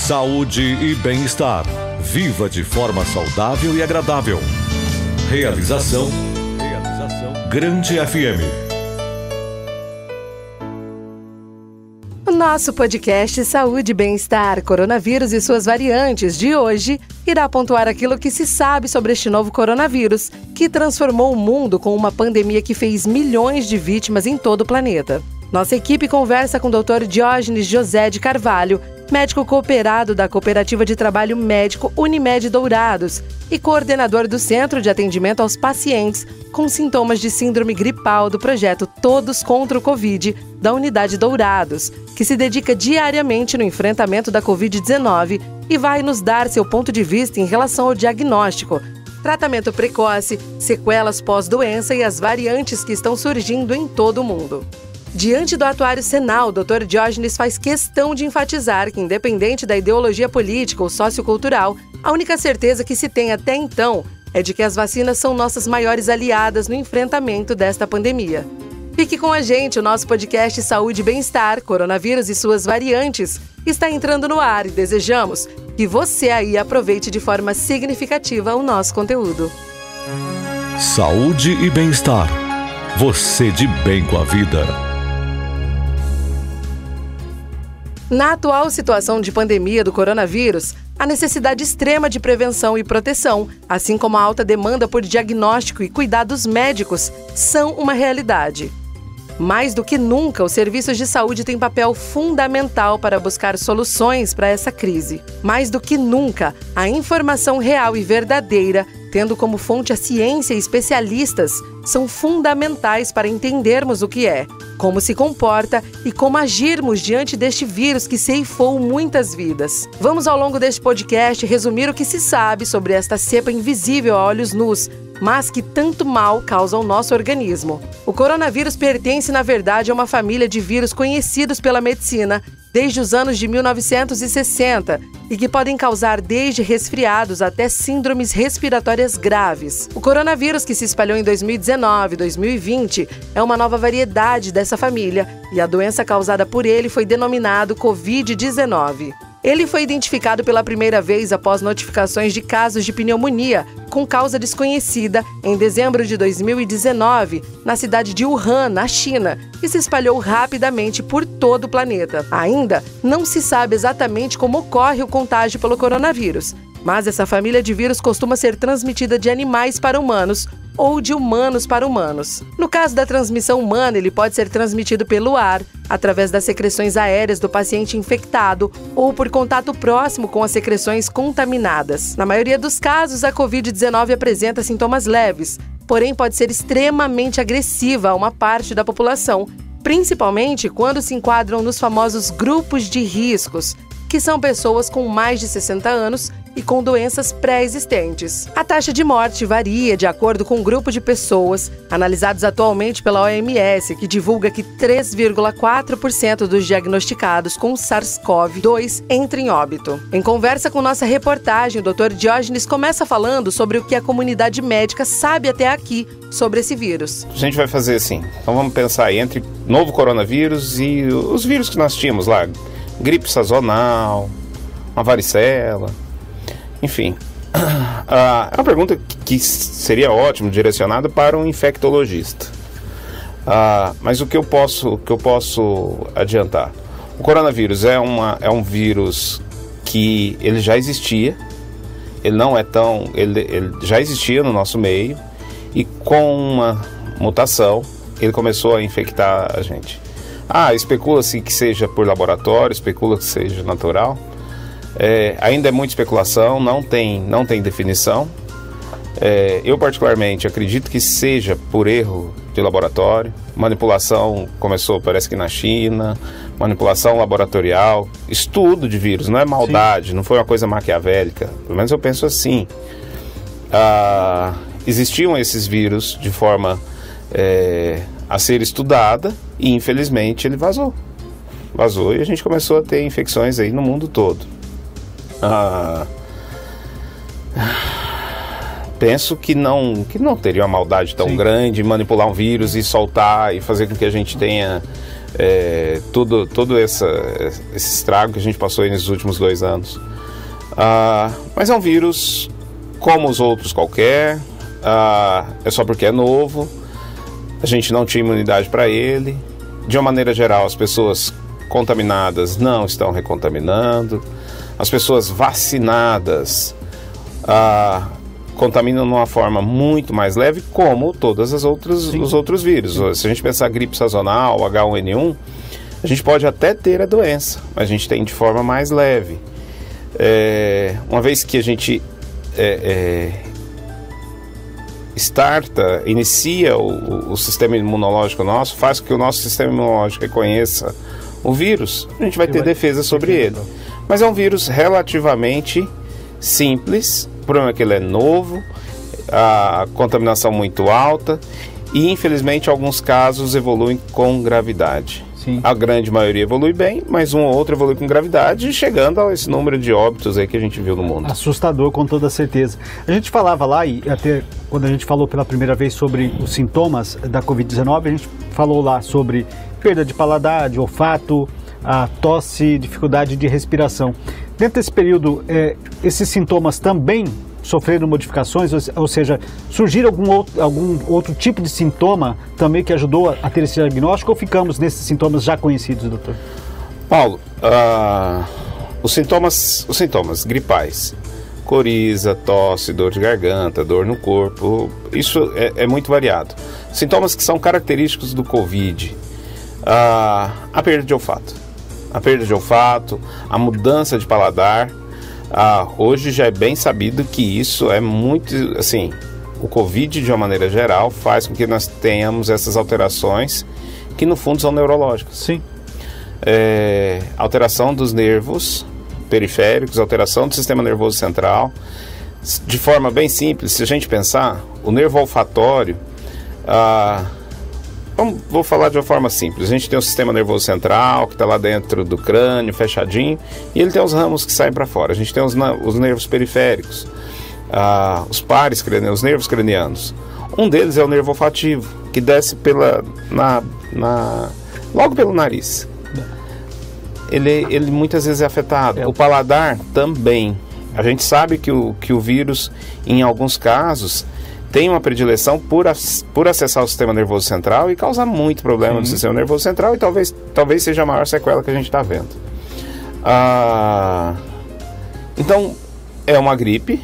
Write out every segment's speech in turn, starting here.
Saúde e bem-estar. Viva de forma saudável e agradável. Realização Grande FM. O nosso podcast Saúde e Bem-Estar, Coronavírus e suas variantes de hoje irá pontuar aquilo que se sabe sobre este novo coronavírus, que transformou o mundo com uma pandemia que fez milhões de vítimas em todo o planeta. Nossa equipe conversa com o Dr. Diógenes José de Carvalho, médico cooperado da Cooperativa de Trabalho Médico Unimed Dourados e coordenador do Centro de Atendimento aos Pacientes com Sintomas de Síndrome Gripal do projeto Todos contra o Covid da Unidade Dourados, que se dedica diariamente no enfrentamento da Covid-19 e vai nos dar seu ponto de vista em relação ao diagnóstico, tratamento precoce, sequelas pós-doença e as variantes que estão surgindo em todo o mundo. Diante do atuário Senal, o Dr. Diógenes faz questão de enfatizar que, independente da ideologia política ou sociocultural, a única certeza que se tem até então é de que as vacinas são nossas maiores aliadas no enfrentamento desta pandemia. Fique com a gente, o nosso podcast Saúde e Bem-Estar, Coronavírus e suas variantes, está entrando no ar e desejamos que você aí aproveite de forma significativa o nosso conteúdo. Saúde e bem-estar. Você de bem com a vida. Na atual situação de pandemia do coronavírus, a necessidade extrema de prevenção e proteção, assim como a alta demanda por diagnóstico e cuidados médicos, são uma realidade. Mais do que nunca, os serviços de saúde têm papel fundamental para buscar soluções para essa crise. Mais do que nunca, a informação real e verdadeira, tendo como fonte a ciência e especialistas, são fundamentais para entendermos o que é, como se comporta e como agirmos diante deste vírus que ceifou muitas vidas. Vamos, ao longo deste podcast, resumir o que se sabe sobre esta cepa invisível a olhos nus, mas que tanto mal causa ao nosso organismo. O coronavírus pertence, na verdade, a uma família de vírus conhecidos pela medicina desde os anos de 1960 e que podem causar desde resfriados até síndromes respiratórias graves. O coronavírus, que se espalhou em 2019 e 2020, é uma nova variedade dessa família e a doença causada por ele foi denominado Covid-19. Ele foi identificado pela primeira vez após notificações de casos de pneumonia com causa desconhecida em dezembro de 2019 na cidade de Wuhan, na China, e se espalhou rapidamente por todo o planeta. Ainda não se sabe exatamente como ocorre o contágio pelo coronavírus, mas essa família de vírus costuma ser transmitida de animais para humanos ou de humanos para humanos. No caso da transmissão humana, ele pode ser transmitido pelo ar, através das secreções aéreas do paciente infectado ou por contato próximo com as secreções contaminadas. Na maioria dos casos, a Covid-19 apresenta sintomas leves, porém pode ser extremamente agressiva a uma parte da população, principalmente quando se enquadram nos famosos grupos de riscos, que são pessoas com mais de 60 anos e com doenças pré-existentes. A taxa de morte varia de acordo com o grupo de pessoas, analisados atualmente pela OMS, que divulga que 3,4% dos diagnosticados com SARS-CoV-2 entram em óbito. Em conversa com nossa reportagem, o Dr. Diógenes começa falando sobre o que a comunidade médica sabe até aqui sobre esse vírus. A gente vai fazer assim, então vamos pensar aí entre novo coronavírus e os vírus que nós tínhamos lá, gripe sazonal, uma varicela, enfim. É uma pergunta que seria ótimo direcionada para um infectologista. Mas o que eu posso adiantar? O coronavírus é um vírus que ele já existia, ele não é tão... ele já existia no nosso meio e com uma mutação ele começou a infectar a gente. Especula-se que seja por laboratório, especula que seja natural. Ainda é muita especulação, não tem definição. Eu particularmente acredito que seja por erro de laboratório. Manipulação começou, parece que na China, manipulação laboratorial, estudo de vírus, não é maldade, Sim. Não foi uma coisa maquiavélica, pelo menos eu penso assim. Existiam esses vírus de forma a ser estudada e infelizmente ele vazou e a gente começou a ter infecções aí no mundo todo. Penso que não teria uma maldade tão Sim. grande manipular um vírus e soltar e fazer com que a gente tenha todo esse estrago que a gente passou aí nesses últimos 2 anos. Mas é um vírus como os outros qualquer, é só porque é novo, a gente não tinha imunidade para ele. De uma maneira geral, as pessoas contaminadas não estão recontaminando, as pessoas vacinadas contaminam de uma forma muito mais leve, como todos os outros vírus. Se a gente pensar gripe sazonal, H1N1, a gente pode até ter a doença, mas a gente tem de forma mais leve. Uma vez que a gente inicia o sistema imunológico nosso, faz com que o nosso sistema imunológico reconheça o vírus, a gente vai ter defesa sobre ele. Mas é um vírus relativamente simples, o problema é que ele é novo, a contaminação muito alta e infelizmente alguns casos evoluem com gravidade. Sim. A grande maioria evolui bem, mas um ou outro evolui com gravidade, chegando a esse número de óbitos aí que a gente viu no mundo. Assustador, com toda certeza. A gente falava lá, e até quando a gente falou pela primeira vez sobre os sintomas da Covid-19, a gente falou lá sobre perda de paladar, de olfato, a tosse, dificuldade de respiração. Dentro desse período, esses sintomas também sofreram modificações, ou seja, surgiram algum outro tipo de sintoma também que ajudou a ter esse diagnóstico, ou ficamos nesses sintomas já conhecidos, doutor? Paulo, os sintomas gripais, coriza, tosse, dor de garganta, dor no corpo, isso é muito variado. Sintomas que são característicos do Covid, a perda de olfato, a mudança de paladar. Hoje já é bem sabido que isso é muito, assim, o Covid de uma maneira geral faz com que nós tenhamos essas alterações que no fundo são neurológicas. Sim. Alteração dos nervos periféricos, alteração do sistema nervoso central. De forma bem simples, se a gente pensar, o nervo olfatório, vou falar de uma forma simples. A gente tem o sistema nervoso central, que está lá dentro do crânio, fechadinho, e ele tem os ramos que saem para fora. A gente tem os nervos periféricos, os pares cranianos, os nervos cranianos. Um deles é o nervo olfativo, que desce logo pelo nariz. Ele muitas vezes é afetado. O paladar também. A gente sabe que o vírus, em alguns casos, tem uma predileção por acessar o sistema nervoso central e causar muito problema no sistema nervoso central, e talvez seja a maior sequela que a gente está vendo. Então, é uma gripe.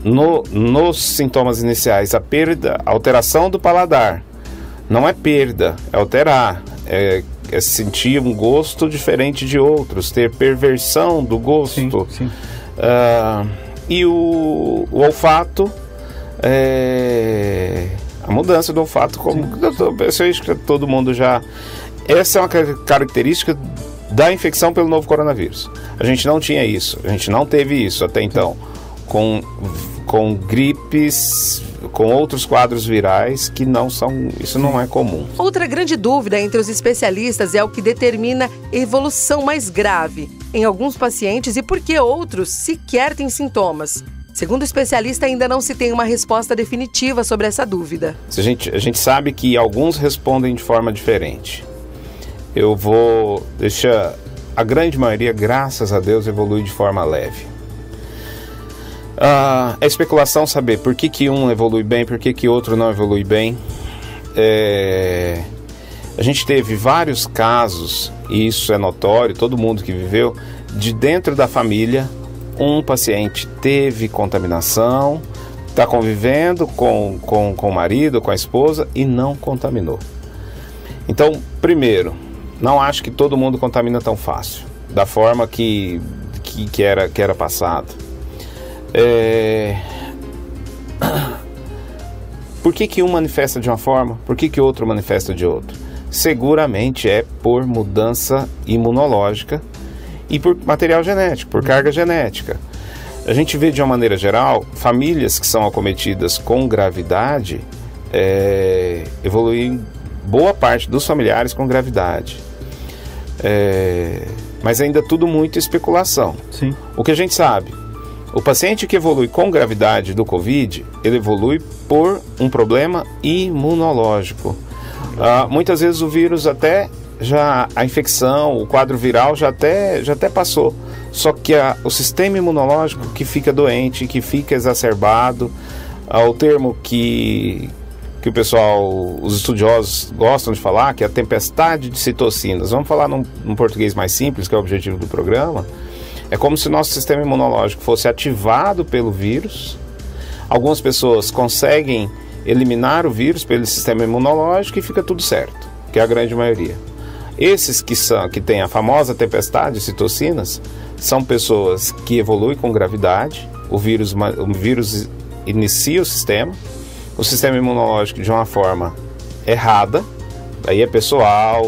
Nos sintomas iniciais, a alteração do paladar. Não é perda, é alterar. É sentir um gosto diferente de outros, ter perversão do gosto. Sim. E o olfato, a mudança do olfato, como eu acho que todo mundo já... Essa é uma característica da infecção pelo novo coronavírus. A gente não tinha isso, a gente não teve isso até então, com gripes, com outros quadros virais que não são... Isso não é comum. Outra grande dúvida entre os especialistas é o que determina evolução mais grave em alguns pacientes e por que outros sequer têm sintomas. Segundo o especialista, ainda não se tem uma resposta definitiva sobre essa dúvida. A gente sabe que alguns respondem de forma diferente. Eu vou deixar... A grande maioria, graças a Deus, evolui de forma leve. É especulação saber por que um evolui bem, por que outro não evolui bem. A gente teve vários casos, e isso é notório, todo mundo que viveu, de dentro da família, um paciente teve contaminação, está convivendo com o marido, com a esposa e não contaminou. Então, primeiro, não acho que todo mundo contamina tão fácil, da forma que era passado. Por que um manifesta de uma forma, por que outro manifesta de outra? Seguramente é por mudança imunológica e por material genético, por carga genética. A gente vê de uma maneira geral, famílias que são acometidas com gravidade evoluem boa parte dos familiares com gravidade. Mas ainda tudo muito especulação. Sim. O que a gente sabe, o paciente que evolui com gravidade do Covid, ele evolui por um problema imunológico. Muitas vezes o vírus até a infecção, o quadro viral já até passou. Só que o sistema imunológico que fica doente, que fica exacerbado, o termo que o pessoal, os estudiosos gostam de falar, que é a tempestade de citocinas. Vamos falar num português mais simples, que é o objetivo do programa. É como se o nosso sistema imunológico fosse ativado pelo vírus. Algumas pessoas conseguem eliminar o vírus pelo sistema imunológico e fica tudo certo, que é a grande maioria. Esses que têm a famosa tempestade de citocinas são pessoas que evoluem com gravidade, o vírus inicia o sistema imunológico de uma forma errada, aí é pessoal,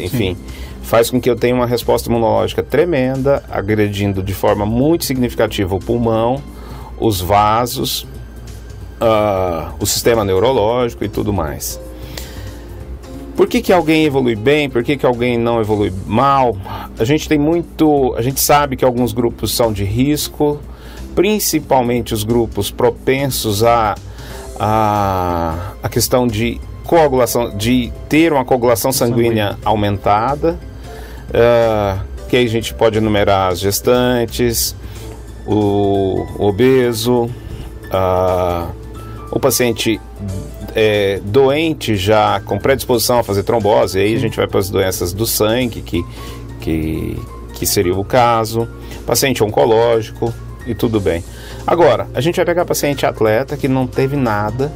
enfim, faz com que eu tenha uma resposta imunológica tremenda, agredindo de forma muito significativa o pulmão, os vasos, o sistema neurológico e tudo mais. Por que alguém evolui bem? Por que alguém não evolui mal? A gente sabe que alguns grupos são de risco, principalmente os grupos propensos a questão de coagulação, de ter uma coagulação sanguínea aumentada, que aí a gente pode enumerar as gestantes, o obeso, o paciente doente já com predisposição a fazer trombose, aí a gente vai para as doenças do sangue, que seria o caso, paciente oncológico e tudo bem. Agora, a gente vai pegar paciente atleta que não teve nada,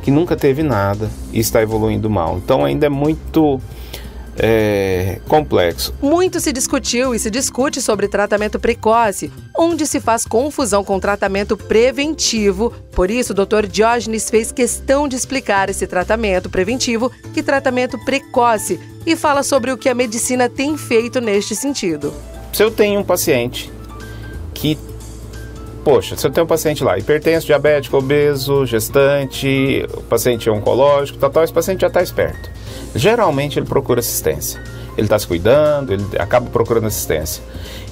que nunca teve nada e está evoluindo mal. Então ainda é muito complexo. Muito se discutiu e se discute sobre tratamento precoce, onde se faz confusão com tratamento preventivo. Por isso, o Dr. Diógenes fez questão de explicar esse tratamento preventivo e tratamento precoce e fala sobre o que a medicina tem feito neste sentido. Se eu tenho um paciente se eu tenho um paciente lá, hipertenso, diabético, obeso, gestante, paciente oncológico, esse paciente já está esperto. Geralmente ele procura assistência. Ele está se cuidando, ele acaba procurando assistência.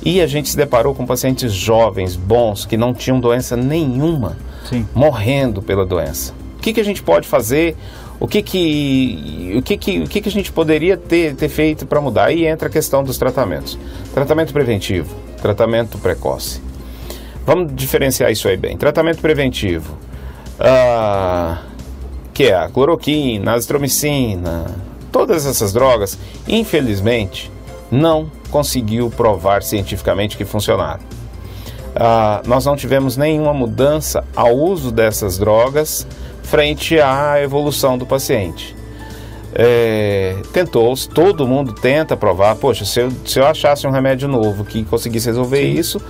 E a gente se deparou com pacientes jovens, bons, que não tinham doença nenhuma, morrendo pela doença. O que a gente pode fazer? O que a gente poderia ter feito para mudar? Aí entra a questão dos tratamentos. Tratamento preventivo, tratamento precoce. Vamos diferenciar isso aí bem. Tratamento preventivo, que é a cloroquina, a azitromicina, todas essas drogas, infelizmente, não conseguiu provar cientificamente que funcionaram. Nós não tivemos nenhuma mudança ao uso dessas drogas frente à evolução do paciente. Todo mundo tenta provar, poxa, se eu achasse um remédio novo que conseguisse resolver isso,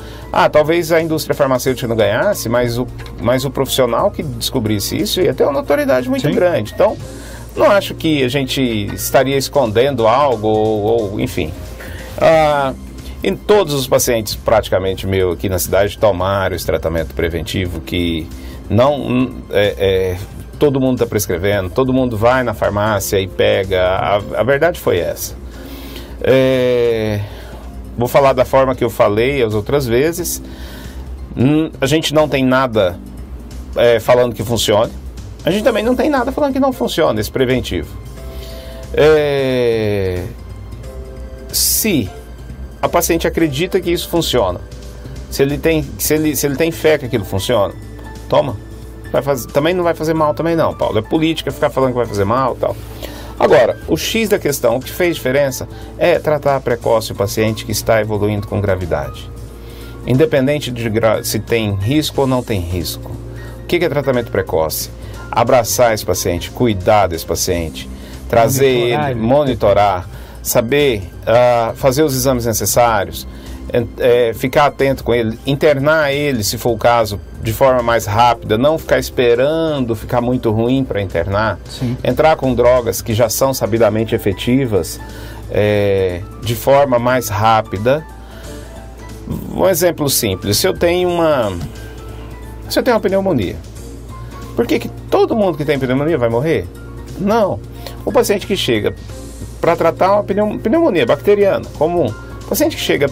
talvez a indústria farmacêutica não ganhasse, mas o profissional que descobrisse isso ia ter uma notoriedade muito grande. Então, não acho que a gente estaria escondendo algo, ou enfim. Em todos os pacientes, praticamente, aqui na cidade, tomaram esse tratamento preventivo que não todo mundo está prescrevendo, todo mundo vai na farmácia e pega. A verdade foi essa. Vou falar da forma que eu falei as outras vezes. A gente não tem nada falando que funcione. A gente também não tem nada falando que não funciona esse preventivo. Se a paciente acredita que isso funciona, se ele tem fé que aquilo funciona, toma. Também não vai fazer mal também não, Paulo. É política ficar falando que vai fazer mal e tal. Agora, o X da questão, o que fez diferença é tratar precoce o paciente que está evoluindo com gravidade. Independente de se tem risco ou não tem risco. O que é tratamento precoce? Abraçar esse paciente, cuidar desse paciente, trazer ele, monitorar, saber fazer os exames necessários, ficar atento com ele, internar ele, se for o caso, de forma mais rápida, não ficar esperando ficar muito ruim para internar, entrar com drogas que já são sabidamente efetivas de forma mais rápida. Um exemplo simples, se eu tenho uma pneumonia, por que todo mundo que tem pneumonia vai morrer? Não. O paciente que chega para tratar uma pneumonia bacteriana comum, o paciente que chega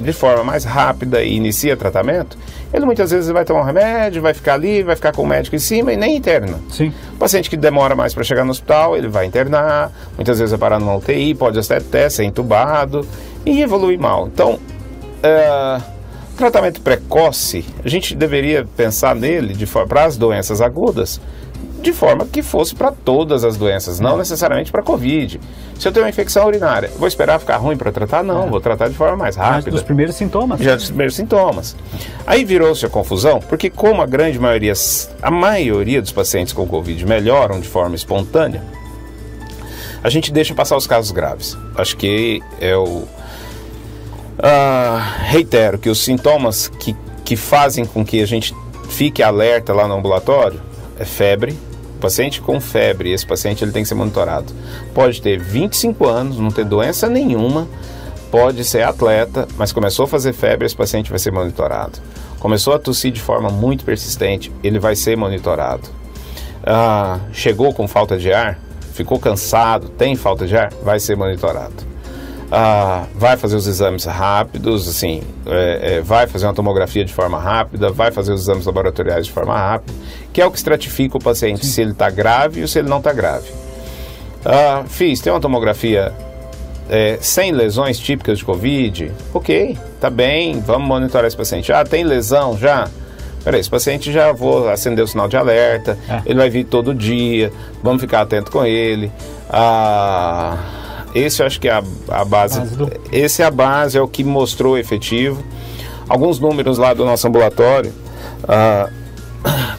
de forma mais rápida e inicia tratamento, ele muitas vezes vai tomar um remédio, vai ficar ali, vai ficar com o médico em cima e nem interna. Sim. O paciente que demora mais para chegar no hospital, ele vai internar, muitas vezes vai parar numa UTI, pode até ser entubado e evoluir mal. Então, tratamento precoce, a gente deveria pensar nele para as doenças agudas, de forma que fosse para todas as doenças, não necessariamente para Covid. Se eu tenho uma infecção urinária, vou esperar ficar ruim para tratar? Não, vou tratar de forma mais rápida. Já dos primeiros sintomas. Já dos primeiros sintomas. Aí virou-se a confusão, porque como a maioria dos pacientes com Covid melhoram de forma espontânea, a gente deixa passar os casos graves. Acho que reitero que os sintomas que fazem com que a gente fique alerta lá no ambulatório é febre. O paciente com febre, esse paciente ele tem que ser monitorado. Pode ter 25 anos, não ter doença nenhuma, pode ser atleta, mas começou a fazer febre, esse paciente vai ser monitorado. Começou a tossir de forma muito persistente, ele vai ser monitorado. Chegou com falta de ar, ficou cansado, tem falta de ar, vai ser monitorado. Vai fazer os exames rápidos, assim, vai fazer uma tomografia de forma rápida, vai fazer os exames laboratoriais de forma rápida, que é o que estratifica o paciente, se ele está grave ou se ele não está grave. Tem uma tomografia sem lesões típicas de Covid, ok, tá bem, vamos monitorar esse paciente. Tem lesão já? Peraí, esse paciente já vou acender o sinal de alerta, ele vai vir todo dia, vamos ficar atento com ele. Esse eu acho que é a base. Esse é a base, é o que mostrou efetivo. Alguns números lá do nosso ambulatório,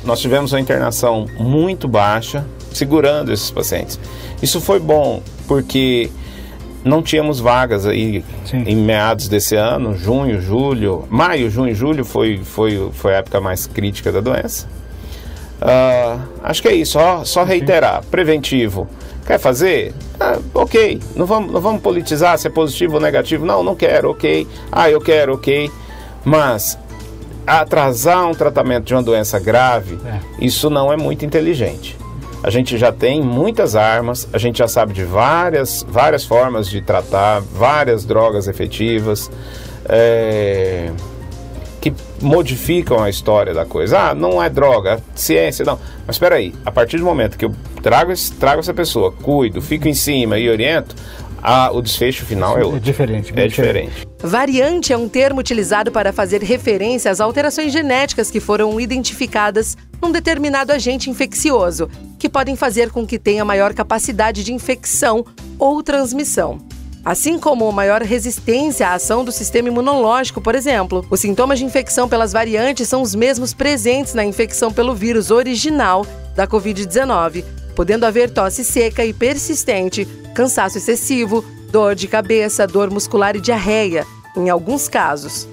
nós tivemos uma internação muito baixa, segurando esses pacientes. Isso foi bom, porque não tínhamos vagas aí em meados desse ano, junho, julho. Maio, junho e julho foi a época mais crítica da doença. Acho que é isso, só reiterar, preventivo. Quer fazer? Ok, não vamos politizar se é positivo ou negativo. Não quero, ok. Eu quero, ok. Mas atrasar um tratamento de uma doença grave, isso não é muito inteligente. A gente já tem muitas armas, a gente já sabe de várias formas de tratar, várias drogas efetivas, que modificam a história da coisa. Não é droga, ciência, não. Mas espera aí, a partir do momento que eu trago essa pessoa, cuido, fico em cima e oriento, o desfecho final é outro. É diferente. É diferente. Variante é um termo utilizado para fazer referência às alterações genéticas que foram identificadas num determinado agente infeccioso, que podem fazer com que tenha maior capacidade de infecção ou transmissão. Assim como maior resistência à ação do sistema imunológico, por exemplo. Os sintomas de infecção pelas variantes são os mesmos presentes na infecção pelo vírus original da Covid-19, podendo haver tosse seca e persistente, cansaço excessivo, dor de cabeça, dor muscular e diarreia, em alguns casos.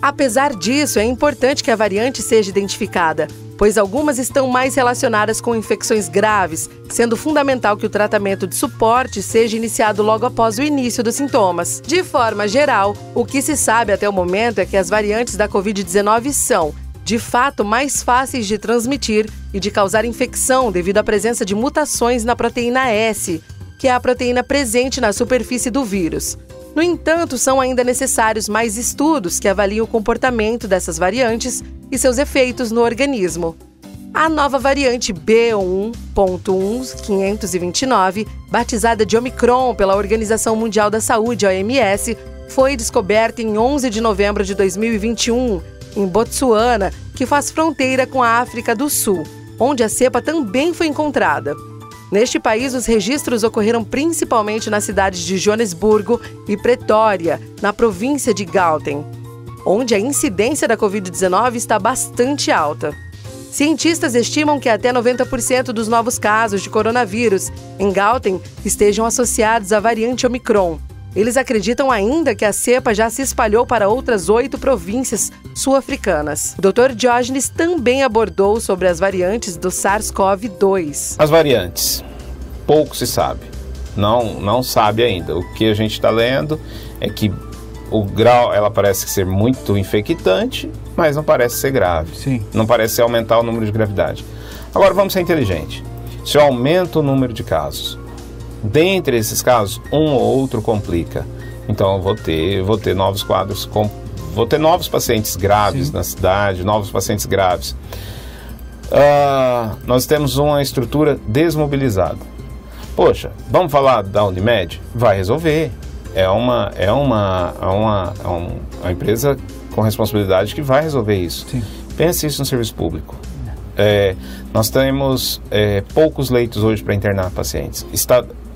Apesar disso, é importante que a variante seja identificada, pois algumas estão mais relacionadas com infecções graves, sendo fundamental que o tratamento de suporte seja iniciado logo após o início dos sintomas. De forma geral, o que se sabe até o momento é que as variantes da Covid-19 são, de fato, mais fáceis de transmitir e de causar infecção devido à presença de mutações na proteína S, que é a proteína presente na superfície do vírus. No entanto, são ainda necessários mais estudos que avaliem o comportamento dessas variantes e seus efeitos no organismo. A nova variante B.1.1.529, batizada de Omicron pela Organização Mundial da Saúde, OMS, foi descoberta em 11 de novembro de 2021, em Botsuana, que faz fronteira com a África do Sul, onde a cepa também foi encontrada. Neste país, os registros ocorreram principalmente nas cidades de Joanesburgo e Pretória, na província de Gauteng, onde a incidência da Covid-19 está bastante alta. Cientistas estimam que até 90% dos novos casos de coronavírus em Gauteng estejam associados à variante Omicron. Eles acreditam ainda que a cepa já se espalhou para outras 8 províncias sul-africanas. O Dr. Diógenes também abordou sobre as variantes do SARS-CoV-2. As variantes, pouco se sabe, não sabe ainda. O que a gente está lendo é que o grau, ela parece ser muito infectante, mas não parece ser grave. Sim. Não parece aumentar o número de gravidade. Agora vamos ser inteligentes. Se eu aumento o número de casos, dentre esses casos, um ou outro complica. Então eu vou ter novos quadros vou ter novos pacientes graves na cidade, novos pacientes graves. Nós temos uma estrutura desmobilizada. Poxa, vamos falar da Unimed? Vai resolver. É uma empresa com responsabilidade que vai resolver isso. Sim. Pense isso no serviço público. Nós temos poucos leitos hoje para internar pacientes.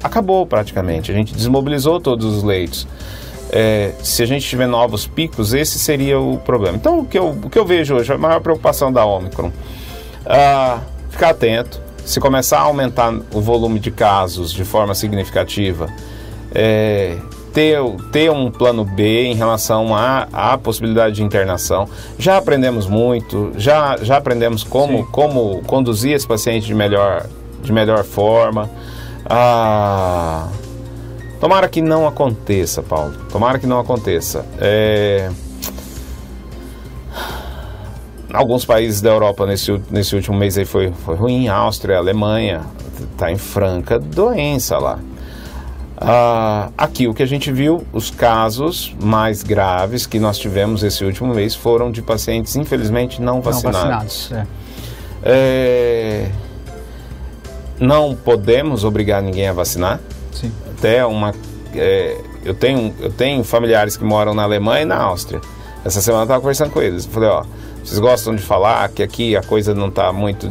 Acabou praticamente, a gente desmobilizou todos os leitos. Se a gente tiver novos picos, esse seria o problema. Então, o que eu vejo hoje, a maior preocupação da Ômicron, ficar atento. Se começar a aumentar o volume de casos de forma significativa, ter um plano B em relação à possibilidade de internação. Já aprendemos muito, já aprendemos como conduzir esse paciente de melhor forma. Tomara que não aconteça, Paulo. Tomara que não aconteça. Alguns países da Europa nesse último mês aí foi ruim. A Áustria, a Alemanha, está em franca doença lá. Aqui o que a gente viu, os casos mais graves que nós tivemos esse último mês foram de pacientes, infelizmente, não vacinados. Não podemos obrigar ninguém a vacinar. Sim. Até eu tenho familiares que moram na Alemanha e na Áustria. Essa semana eu estava conversando com eles. Eu falei, vocês gostam de falar que aqui a coisa não está muito...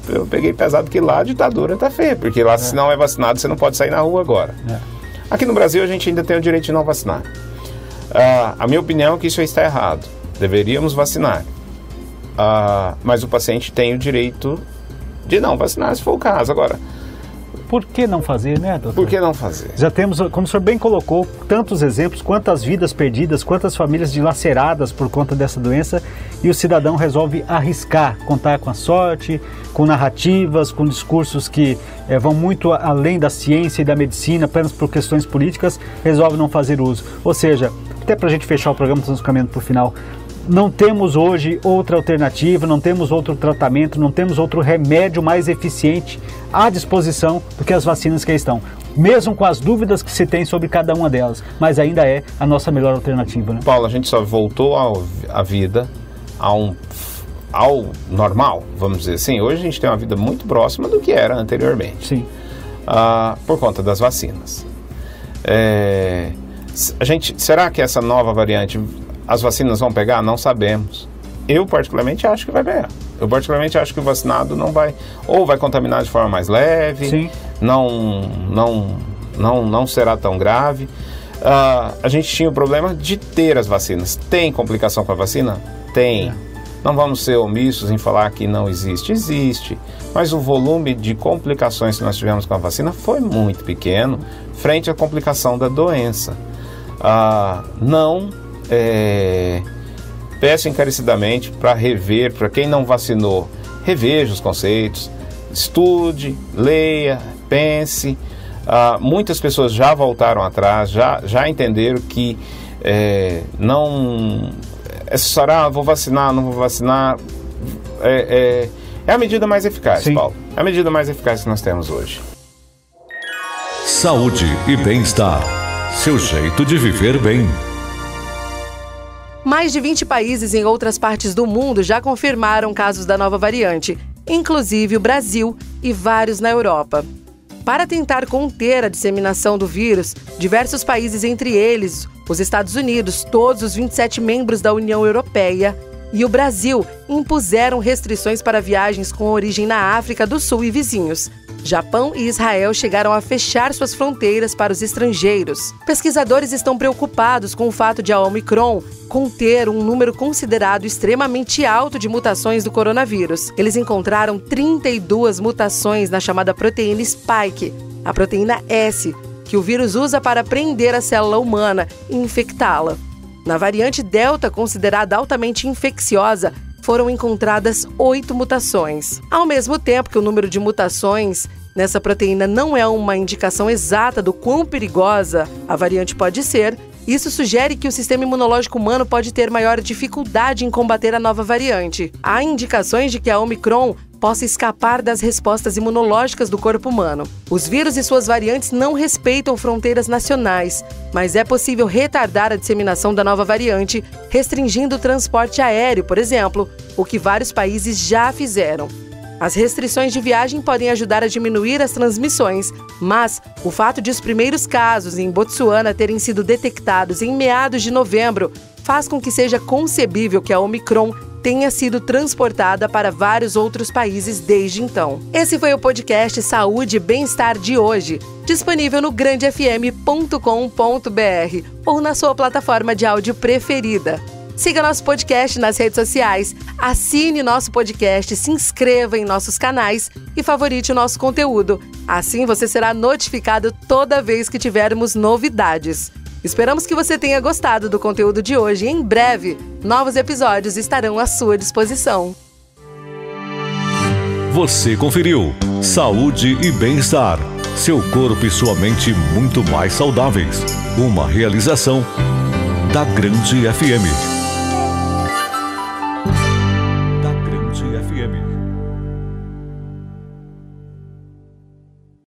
Eu peguei pesado que lá a ditadura está feia, porque lá se não é vacinado você não pode sair na rua agora. Aqui no Brasil a gente ainda tem o direito de não vacinar. A minha opinião é que isso está errado. Deveríamos vacinar. Mas o paciente tem o direito de não vacinar, se for o caso. Agora, por que não fazer, né, doutor? Por que não fazer? Já temos, como o senhor bem colocou, tantos exemplos, quantas vidas perdidas, quantas famílias dilaceradas por conta dessa doença, e o cidadão resolve arriscar, contar com a sorte, com narrativas, com discursos que vão muito além da ciência e da medicina, apenas por questões políticas, resolve não fazer uso. Ou seja, até para a gente fechar o programa, estamos caminhando para o final, não temos hoje outra alternativa, não temos outro tratamento, não temos outro remédio mais eficiente à disposição do que as vacinas que estão. Mesmo com as dúvidas que se tem sobre cada uma delas, mas ainda é a nossa melhor alternativa, né? Paulo, a gente só voltou à vida, ao normal, vamos dizer assim. Hoje a gente tem uma vida muito próxima do que era anteriormente. Sim. Por conta das vacinas. Será que essa nova variante... As vacinas vão pegar? Não sabemos. Eu particularmente acho que vai pegar. Eu particularmente acho que o vacinado não vai... Ou vai contaminar de forma mais leve. Sim. Não será tão grave. A gente tinha o problema de ter as vacinas. Tem complicação com a vacina? Tem. Não vamos ser omissos em falar que não existe. Existe. Mas o volume de complicações que nós tivemos com a vacina foi muito pequeno frente à complicação da doença. Peço encarecidamente para rever, para quem não vacinou, reveja os conceitos, estude, leia, pense. Muitas pessoas já voltaram atrás, já entenderam que vou vacinar, não vou vacinar, é a medida mais eficaz, Sim. Paulo. É a medida mais eficaz que nós temos hoje. Saúde e bem-estar. Seu jeito de viver bem. Mais de 20 países em outras partes do mundo já confirmaram casos da nova variante, inclusive o Brasil e vários na Europa. Para tentar conter a disseminação do vírus, diversos países, entre eles os Estados Unidos, todos os 27 membros da União Europeia e o Brasil, impuseram restrições para viagens com origem na África do Sul e vizinhos. Japão e Israel chegaram a fechar suas fronteiras para os estrangeiros. Pesquisadores estão preocupados com o fato de a Omicron conter um número considerado extremamente alto de mutações do coronavírus. Eles encontraram 32 mutações na chamada proteína Spike, a proteína S, que o vírus usa para prender a célula humana e infectá-la. Na variante Delta, considerada altamente infecciosa, foram encontradas 8 mutações. Ao mesmo tempo que o número de mutações nessa proteína não é uma indicação exata do quão perigosa a variante pode ser, Isso sugere que o sistema imunológico humano pode ter maior dificuldade em combater a nova variante. Há indicações de que a Omicron possa escapar das respostas imunológicas do corpo humano. Os vírus e suas variantes não respeitam fronteiras nacionais, mas é possível retardar a disseminação da nova variante, restringindo o transporte aéreo, por exemplo, o que vários países já fizeram. As restrições de viagem podem ajudar a diminuir as transmissões, mas o fato de os primeiros casos em Botsuana terem sido detectados em meados de novembro faz com que seja concebível que a Omicron tenha sido transportada para vários outros países desde então. Esse foi o podcast Saúde e Bem-Estar de hoje, disponível no grandefm.com.br ou na sua plataforma de áudio preferida. Siga nosso podcast nas redes sociais, assine nosso podcast, se inscreva em nossos canais e favorite o nosso conteúdo. Assim você será notificado toda vez que tivermos novidades. Esperamos que você tenha gostado do conteúdo de hoje e em breve, novos episódios estarão à sua disposição. Você conferiu Saúde e Bem-Estar. Seu corpo e sua mente muito mais saudáveis. Uma realização da Grande FM.